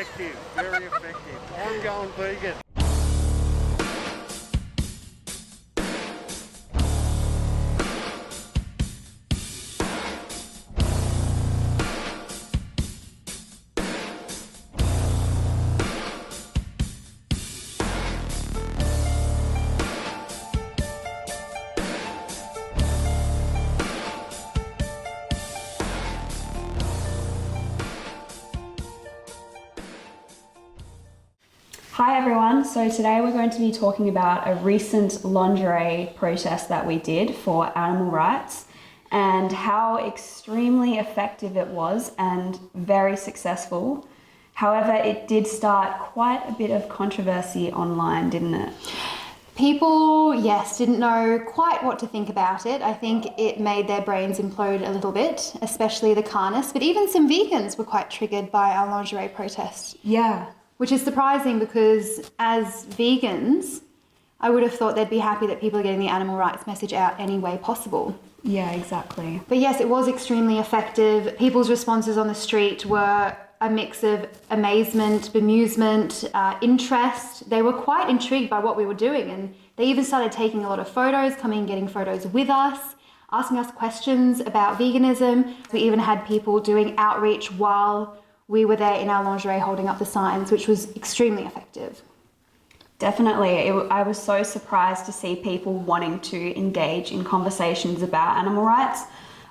effective, very effective. I'm going vegan. Hi everyone, so today we're going to be talking about a recent lingerie protest that we did for animal rights and how extremely effective it was and very successful. However, it did start quite a bit of controversy online, didn't it? People, yes, didn't know quite what to think about it. I think it made their brains implode a little bit, especially the carnists, but even some vegans were quite triggered by our lingerie protest. Yeah. Which is surprising because as vegans, I would have thought they'd be happy that people are getting the animal rights message out any way possible. Yeah, exactly. But yes, it was extremely effective. People's responses on the street were a mix of amazement, bemusement, interest. They were quite intrigued by what we were doing, and they even started taking a lot of photos, coming and getting photos with us, asking us questions about veganism. We even had people doing outreach while we were there in our lingerie holding up the signs, which was extremely effective. Definitely. I was so surprised to see people wanting to engage in conversations about animal rights.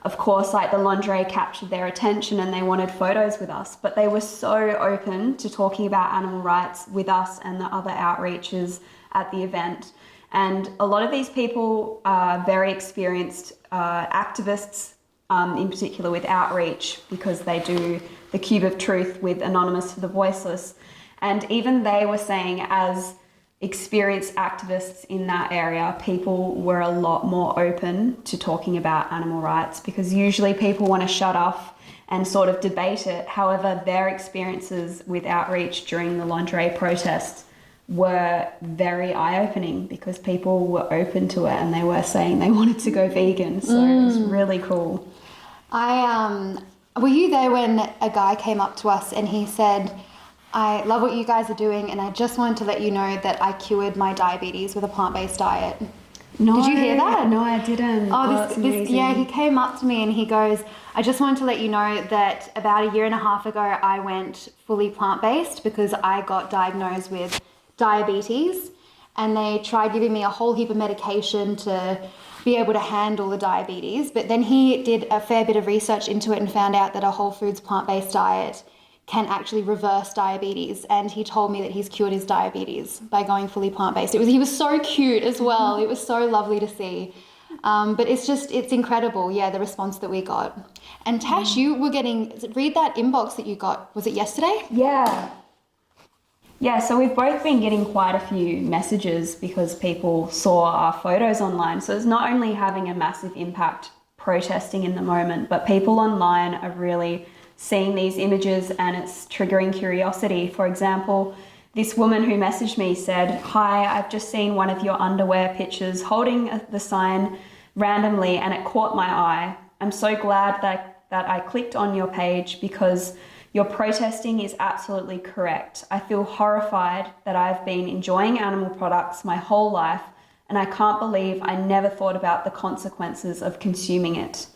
Of course, like the lingerie captured their attention and they wanted photos with us, but they were so open to talking about animal rights with us and the other outreaches at the event. And a lot of these people are very experienced activists, in particular with outreach, because they do the Cube of Truth with Anonymous for the Voiceless. And even they were saying, as experienced activists in that area, people were a lot more open to talking about animal rights, because usually people want to shut off and sort of debate it. However, their experiences with outreach during the lingerie protest were very eye-opening because people were open to it and they were saying they wanted to go vegan. So it was really cool. Were you there when a guy came up to us and he said, "I love what you guys are doing and I just wanted to let you know that I cured my diabetes with a plant-based diet"? No, did you hear that? No, I didn't. Yeah, he came up to me and he goes, "I just wanted to let you know that about a year and a half ago I went fully plant-based because I got diagnosed with diabetes, and they tried giving me a whole heap of medication to be able to handle the diabetes, but then he did a fair bit of research into it and found out that a whole foods plant-based diet can actually reverse diabetes, and he told me that he's cured his diabetes by going fully plant-based." He was so cute as well. It was so lovely to see. But it's incredible, yeah, the response that we got. And Tash, you were read that inbox that you got, was it yesterday? Yeah, so we've both been getting quite a few messages because people saw our photos online. So it's not only having a massive impact protesting in the moment, but people online are really seeing these images and it's triggering curiosity. For example, this woman who messaged me said, "Hi, I've just seen one of your underwear pictures holding the sign randomly and it caught my eye. I'm so glad that I clicked on your page because your protesting is absolutely correct. I feel horrified that I've been enjoying animal products my whole life and I can't believe I never thought about the consequences of consuming it.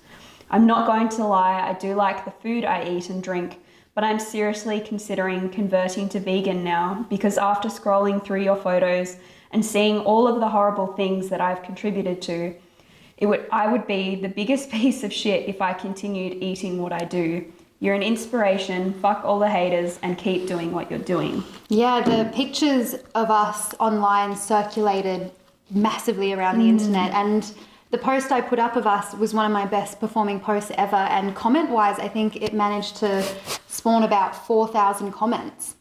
I'm not going to lie, I do like the food I eat and drink, but I'm seriously considering converting to vegan now because after scrolling through your photos and seeing all of the horrible things that I've contributed to, I would be the biggest piece of shit if I continued eating what I do. You're an inspiration, fuck all the haters, and keep doing what you're doing." Yeah, the pictures of us online circulated massively around the internet, and the post I put up of us was one of my best performing posts ever, and comment-wise, I think it managed to spawn about 4,000 comments,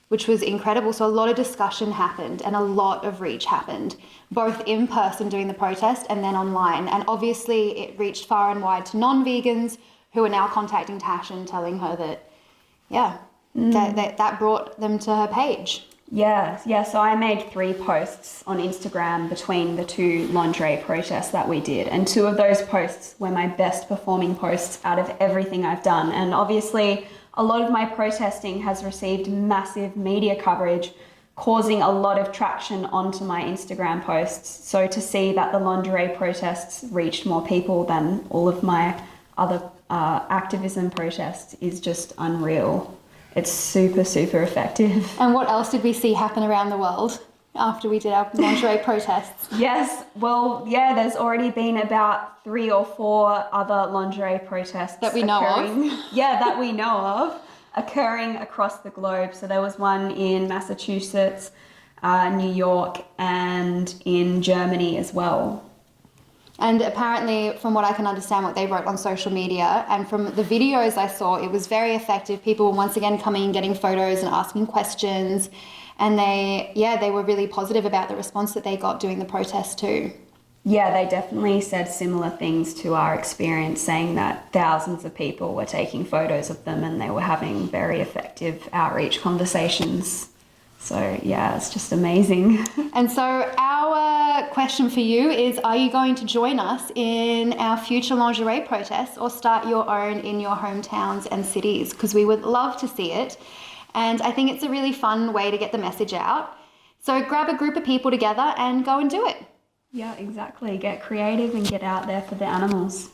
which was incredible. So a lot of discussion happened and a lot of reach happened, both in person doing the protest and then online. And obviously it reached far and wide to non-vegans who are now contacting Tash and telling her that, that brought them to her page. Yeah, so I made 3 posts on Instagram between the 2 lingerie protests that we did, and 2 of those posts were my best performing posts out of everything I've done. And obviously a lot of my protesting has received massive media coverage, causing a lot of traction onto my Instagram posts. So to see that the lingerie protests reached more people than all of my other activism protests is just unreal. It's super, super effective. And what else did we see happen around the world after we did our lingerie protests? Yes, well, yeah, there's already been about 3 or 4 other lingerie protests That we know of. Yeah, that we know of, occurring across the globe. So there was one in Massachusetts, New York, and in Germany as well. And apparently, from what I can understand, what they wrote on social media and from the videos I saw, it was very effective. People were once again coming and getting photos and asking questions. And they were really positive about the response that they got doing the protest too. Yeah, they definitely said similar things to our experience, saying that thousands of people were taking photos of them and they were having very effective outreach conversations. So yeah, it's just amazing. And so our question for you is, are you going to join us in our future lingerie protests or start your own in your hometowns and cities? Because we would love to see it. And I think it's a really fun way to get the message out. So grab a group of people together and go and do it. Yeah, exactly. Get creative and get out there for the animals.